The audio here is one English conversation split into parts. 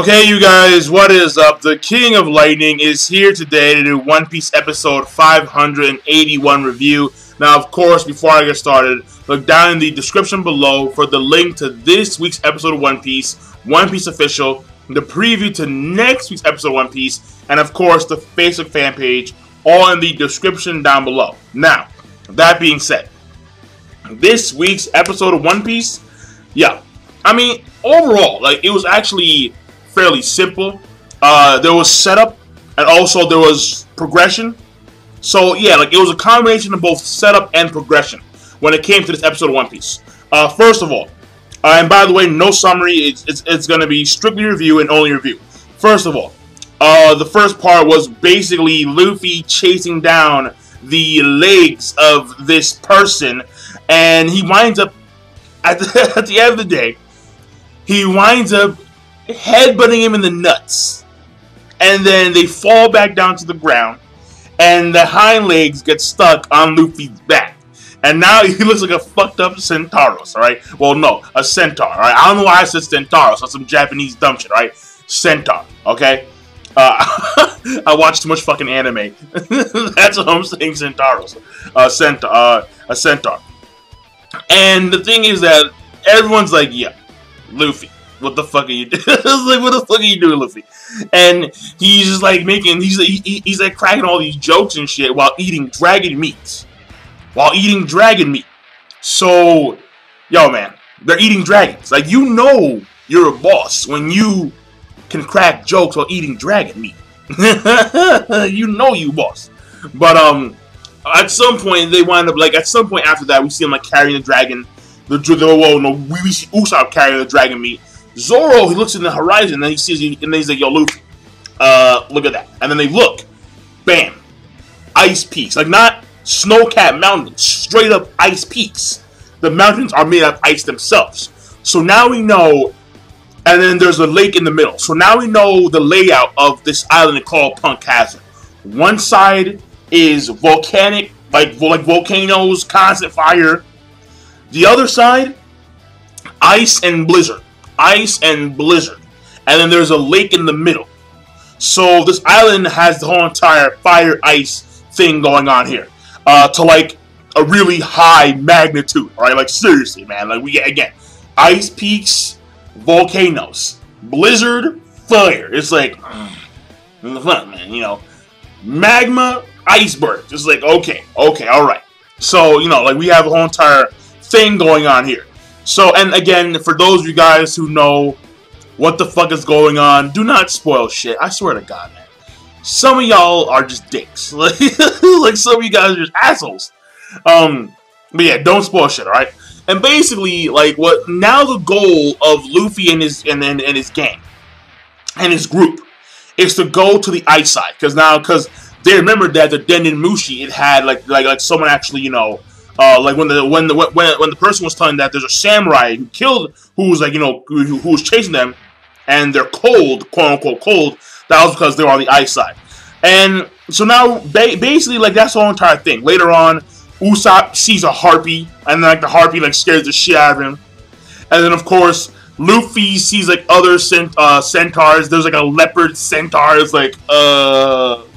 Okay, you guys, what is up? The King of Lightning is here today to do One Piece episode 581 review. Now, of course, before I get started, look down in the description below for the link to this week's episode of One Piece Official, the preview to next week's episode of One Piece, and of course, the Facebook fan page, all in the description down below. Now, that being said, this week's episode of One Piece, yeah, I mean, overall, like, it was actually fairly simple. There was setup, and also there was progression. So yeah, like, it was a combination of both setup and progression when it came to this episode of One Piece. First of all, and by the way, no summary. It's going to be strictly review and only review. First of all, the first part was basically Luffy chasing down the legs of this person, and he winds up at the end of the day, he winds up headbutting him in the nuts, and then they fall back down to the ground, and the hind legs get stuck on Luffy's back, and now he looks like a fucked up Centauros. All right, well, no, a centaur. All right, I don't know why I said Centauros. That's some Japanese dumb shit. All right, centaur. Okay, I watch too much fucking anime. That's what I'm saying. Centauros, a centaur. And the thing is that everyone's like, yeah, Luffy, what the fuck are you doing? Like, what the fuck are you doing, Luffy? And he's just like making, he's like cracking all these jokes and shit while eating dragon meat. So, yo, man, they're eating dragons. Like, you know you're a boss when you can crack jokes while eating dragon meat. You know you boss. But, at some point, they wind up, like, at some point after that, we see him, like, carrying the dragon. We see Usopp carrying the dragon meat. Zoro, he looks in the horizon, and then he sees, and then he's like, yo, Luffy, look at that. And then they look, bam, ice peaks. Like, not snow-capped mountains, straight up ice peaks. The mountains are made of ice themselves. So now we know, and then there's a lake in the middle. So now we know the layout of this island called Punk Hazard. One side is volcanic, like volcanoes, constant fire. The other side, ice and blizzard. And then there's a lake in the middle. So this island has the whole entire fire ice thing going on here, to like a really high magnitude. All right, like, seriously, man. Like, we get, again, ice peaks, volcanoes, blizzard, fire. It's like in the front, man. You know, magma, iceberg. Just like, okay, all right. So, you know, like, we have the whole entire thing going on here. So, and again, for those of you guys who know what the fuck is going on, do not spoil shit. I swear to God, man. Some of y'all are just dicks. Like, some of you guys are just assholes. But yeah, don't spoil shit, alright? And basically, like, what now the goal of Luffy and his gang and his group is to go to the ice side, because they remembered that the Denden Mushi, it had like someone actually, you know, like when the person was telling that there's a samurai who was like, you know, who was chasing them, and they're cold, quote unquote cold. That was because they were on the ice side. And so now basically, like, that's the whole entire thing. Later on, Usopp sees a harpy, and like the harpy like scares the shit out of him. And then of course Luffy sees like other centaurs. There's like a leopard centaur. It's like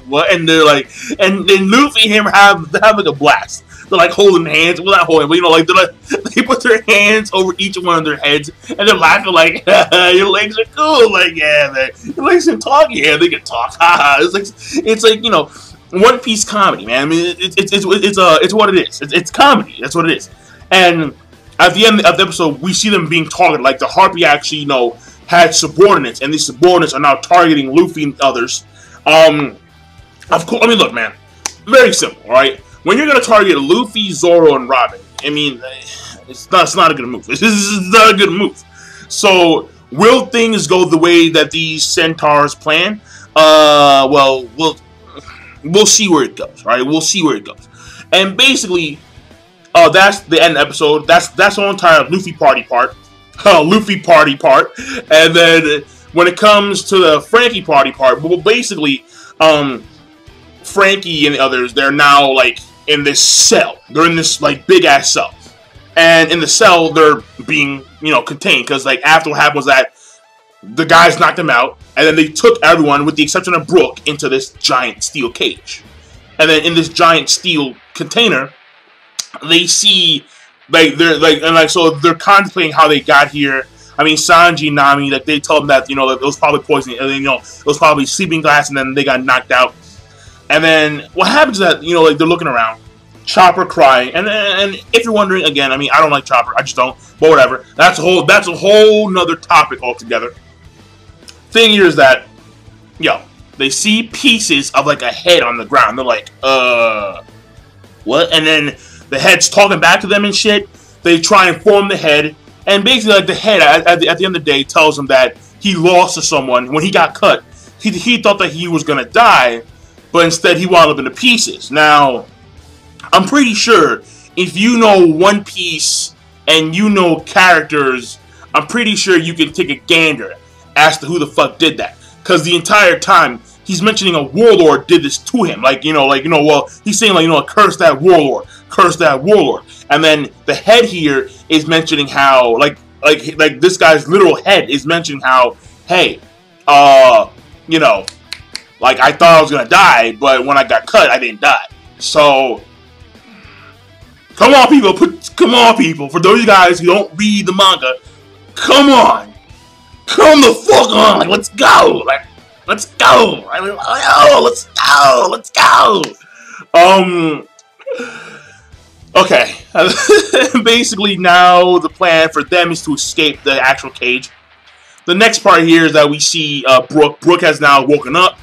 what? And they're like, and then Luffy and him have like a blast. They're like holding hands. Well, not holding, but you know, like they put their hands over each one of their heads, and they're laughing like, "Your legs are cool." Like, yeah, man, your legs can talk. Yeah, they can talk. It's like, you know, One Piece comedy, man. I mean, it's what it is. It's comedy. That's what it is. And at the end of the episode, we see them being targeted. Like, the harpy actually, you know, had subordinates, and these subordinates are now targeting Luffy and others. Of course, I mean, look, man, very simple. All right. When you're going to target Luffy, Zoro, and Robin, I mean, it's not a good move. This is not a good move. So, will things go the way that these centaurs plan? Well, we'll see where it goes, right? We'll see where it goes. And basically, that's the end of the episode. That's the whole entire Luffy party part. And then, when it comes to the Franky party part, well, basically, Franky and the others, they're now, like, in this cell. They're in this, like, big-ass cell. And in the cell, they're being, you know, contained. Because, like, after what happened was that the guys knocked him out, and then they took everyone, with the exception of Brook, into this giant steel cage. And then in this giant steel container, they see, so they're contemplating how they got here. I mean, Sanji and Nami, like, they told them that, you know, it was probably poisoning, and then, you know, it was probably sleeping gas, and then they got knocked out. And then what happens is that, you know, like, they're looking around, Chopper crying, and if you're wondering, again, I mean, I don't like Chopper, I just don't, but whatever. That's a whole nother topic altogether. Thing here is that, yo, they see pieces of, like, a head on the ground. They're like, what? And then the head's talking back to them and shit. They try and form the head. And basically, like, the head, at the end of the day, tells him that he lost to someone. When he got cut, he thought that he was going to die, but instead he wound up into pieces. Now, I'm pretty sure if you know One Piece and you know characters, I'm pretty sure you can take a gander as to who the fuck did that. Because the entire time, he's mentioning a warlord did this to him. Well, he's saying, like, you know, curse that warlord. Curse that warlord. And then the head here is mentioning how, like this guy's literal head is mentioning how, hey, you know, like, I thought I was gonna die, but when I got cut, I didn't die. So, come on, people. For those guys who don't read the manga, come on. Come the fuck on. Like, let's go. Like, let's go. I mean, let's go. Okay. Basically, now the plan for them is to escape the actual cage. The next part here is that we see Brook. Brook has now woken up,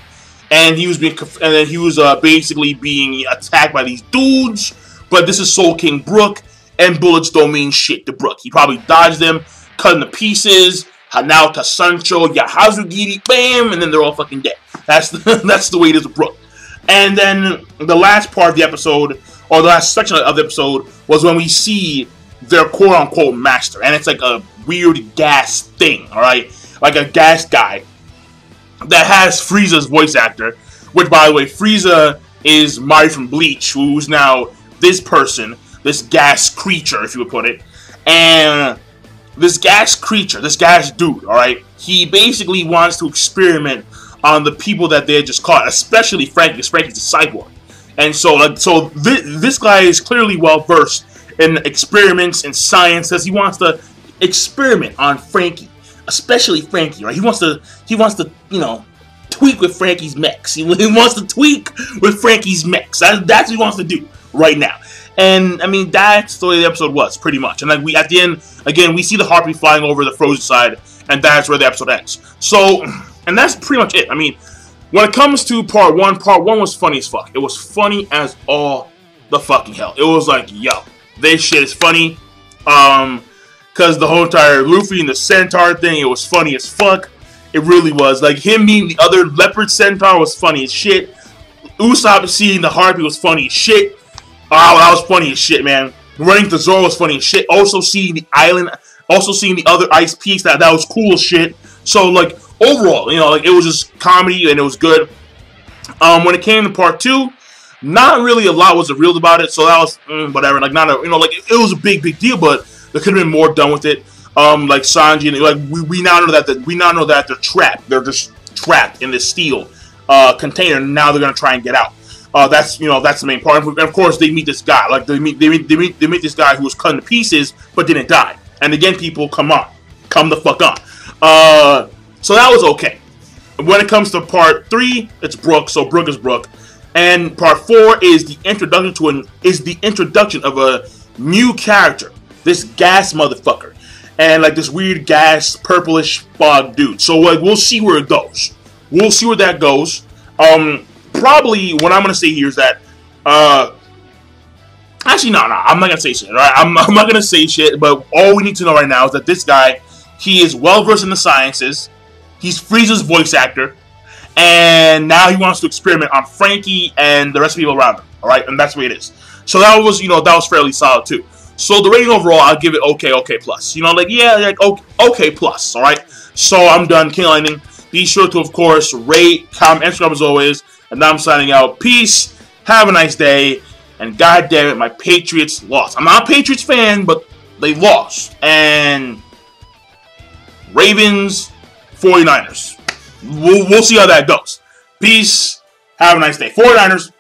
and he was basically being attacked by these dudes. But this is Soul King Brook, and bullets don't mean shit to Brook. He probably dodged them, cut into pieces. Hanao Sancho, Yahazugiri, bam, and then they're all fucking dead. That's the way it is with Brook. And then the last part of the episode, or the last section of the episode, was when we see their quote-unquote master. And it's like a weird gas thing, alright? Like a gas guy that has Frieza's voice actor. Which, by the way, Frieza is Mari from Bleach, who's now this person, this gas creature, if you would put it. And this gas creature, this gas dude, alright, he basically wants to experiment on the people that they had just caught, especially Franky, because Franky's a cyborg. And so this guy is clearly well versed in experiments and science, as he wants to experiment on Franky, especially Franky, right? He wants to, you know, tweak with Franky's mechs. He wants to tweak with Franky's mechs. That's what he wants to do right now. And I mean, that's the way the episode was, pretty much. And like at the end, again, we see the Harpy flying over the frozen side, and that's where the episode ends. So, and that's pretty much it. I mean, when it comes to part one was funny as fuck. It was funny as all the fucking hell. It was like, yo, this shit is funny. Cause the whole entire Luffy and the Centaur thing, it was funny as fuck. It really was. Like, him meeting the other leopard Centaur was funny as shit. Usopp seeing the Harpy was funny as shit. Oh, that was funny as shit, man. Running to Zoro was funny as shit. Also seeing the island, also seeing the other ice peaks, that was cool as shit. So, like, overall, you know, like, it was just comedy and it was good. When it came to part 2, not really a lot was revealed about it, so that was whatever. Like, not a, you know, like, it was a big deal, but there could have been more done with it. Like Sanji, and like we now know that they're trapped. They're just trapped in this steel container. And now they're gonna try and get out. That's the main part. And of course, they meet this guy. Like they meet this guy who was cut into pieces but didn't die. And again, people, come the fuck on. So that was okay. When it comes to part 3, it's Brook. So Brook is Brook. And part 4 is the introduction of a new character. This gas motherfucker. And like this weird gas purplish fog dude. So like we'll see where it goes. We'll see where that goes. Probably what I'm gonna say here is that actually no, I'm not gonna say shit. Right? I'm not gonna say shit, but all we need to know right now is that this guy, he is well versed in the sciences. He's Frieza's voice actor. And now he wants to experiment on Franky and the rest of the people around him. Alright, and that's the way it is. So that was fairly solid too. So the rating overall, I'll give it okay plus. You know, like, yeah, like, okay plus, alright? So I'm done. King Lightning. Be sure to, of course, rate, comment, and subscribe as always. And now I'm signing out. Peace. Have a nice day. And god damn it, my Patriots lost. I'm not a Patriots fan, but they lost. And Ravens, 49ers. We'll see how that goes. Peace. Have a nice day. 49ers.